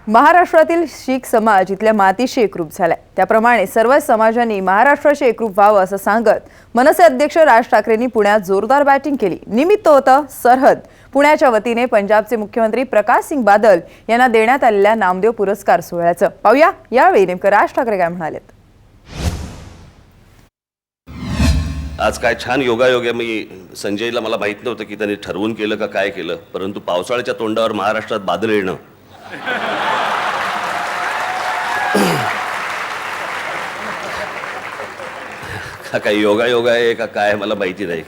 महाराष्ट्रातील शीख समाज इथल्या मातीशी एकरूप झालाय। त्याप्रमाणे सर्व समाजांनी महाराष्ट्राशी एकरूप व्हावं असं सांगत मनसे अध्यक्ष राज ठाकरेंनी पुण्यात जोरदार बॅटिंग केली। निमित्त होतं सरहद। पुण्याच्या वतीने पंजाबचे मुख्यमंत्री प्रकाश सिंग बादल यांना देण्यात आलेल्या नामदेव पुरस्कार सोहळ्याचं पाहूया। यावेळी नेमकं राज ठाकरे काय म्हणालेत। आज काय छान योगायोग आहे। मी संजयला मला माहित नव्हतं की त्यांनी ठरवून केलं का काय केलं, परंतु पावसाळ्याच्या तोंडावर महाराष्ट्रात बादल येणं काही योगायोग आहे का काय मला माहिती नाही,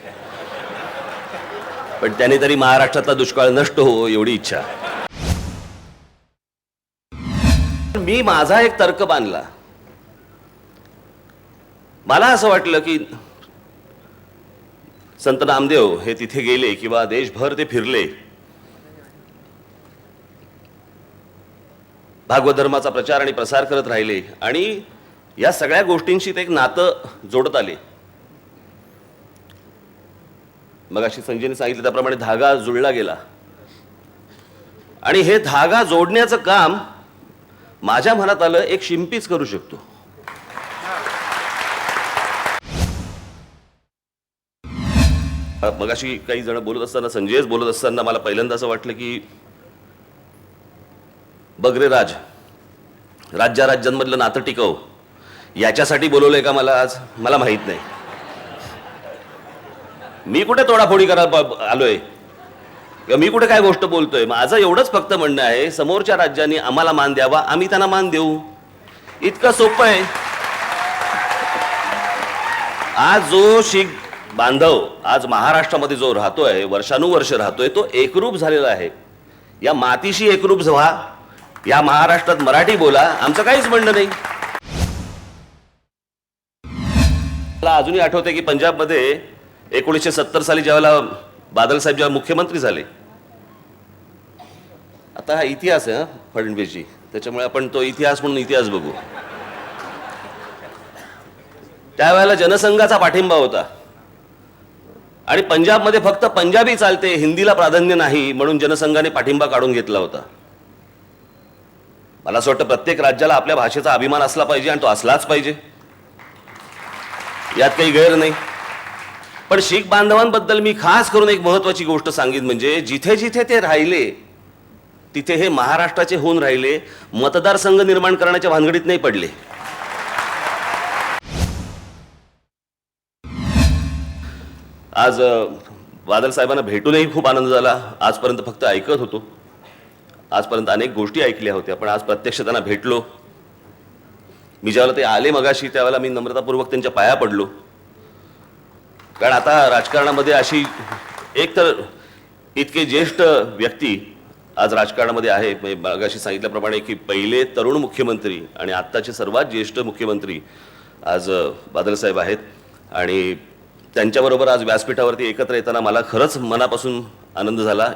पण त्यांनी तरी महाराष्ट्रातला दुष्काळ नष्ट हो एवढी इच्छा। मी माझा एक तर्क बांधला। मला असं वाटलं की संत नामदेव हे तिथे गेले किंवा देशभर ते फिरले, भागवत धर्माचा प्रचार आणि प्रसार करत राहिले आणि या सगळ्या गोष्टींशी ते एक नातं जोडत आले। मग अशी संजयने सांगितलं त्याप्रमाणे धागा जुळला गेला आणि हे धागा जोडण्याचं काम माझ्या मनात आलं एक शिंपीच करू शकतो। मग अशी काही जण बोलत असताना, संजयच बोलत असताना मला पहिल्यांदा असं वाटलं की बगरे राज, राज्या राज्यांमधलं नातं टिकव याच्यासाठी बोलवलंय का मला आज, मला माहित नाही। मी कुठे तोडाफोडी करायला आलोय किंवा मी कुठे काय गोष्ट बोलतोय। माझं एवढंच फक्त म्हणणं आहे, समोरच्या राज्यांनी आम्हाला मान द्यावा, आम्ही त्यांना मान देऊ, इतकं सोपं आहे। आज जो शीख बांधव आज महाराष्ट्रामध्ये जो राहतोय, वर्षानुवर्ष राहतोय, तो एकरूप झालेला आहे। या मातीशी एकरूप व्हा, या महाराष्ट्रात मराठी बोला, आमचं काहीच म्हणणं नाही। मला अजूनही आठवते की पंजाबमध्ये 1970 साली ज्यावेळेला बादल साहेब जेव्हा मुख्यमंत्री झाले, आता हा इतिहास आहे फडणवीसजी, त्याच्यामुळे आपण तो इतिहास म्हणून इतिहास बघू। त्यावेळेला जनसंघाचा पाठिंबा होता आणि पंजाबमध्ये फक्त पंजाबी चालते, हिंदीला प्राधान्य नाही, म्हणून जनसंघाने पाठिंबा काढून घेतला होता। मला असं वाटतं प्रत्येक राज्याला आपल्या भाषेचा अभिमान असला पाहिजे आणि तो असलाच पाहिजे, यात काही गैर नाही। पण शीख बांधवांबद्दल मी खास करून एक महत्वाची गोष्ट सांगितली, म्हणजे जिथे जिथे ते राहिले तिथे हे महाराष्ट्राचे होऊन राहिले, मतदारसंघ निर्माण करण्याच्या भानगडीत नाही पडले। आज बादल साहेबांना भेटूनही खूप आनंद झाला। आजपर्यंत फक्त ऐकत होतो, आजपर्यंत अनेक गोष्टी ऐकल्या होत्या, पण आज प्रत्यक्ष त्यांना भेटलो। मी ज्यावेळेला ते आले मगाशी त्यावेळेला मी नम्रतापूर्वक त्यांच्या पाया पडलो, कारण आता राजकारणामध्ये अशी एक तर इतके ज्येष्ठ व्यक्ती आज राजकारणामध्ये आहे। मगाशी सांगितल्याप्रमाणे की पहिले तरुण मुख्यमंत्री आणि आत्ताचे सर्वात ज्येष्ठ मुख्यमंत्री आज बादल साहेब आहेत आणि त्यांच्याबरोबर आज व्यासपीठावरती एकत्र येताना मला खरंच मनापासून आनंद झाला।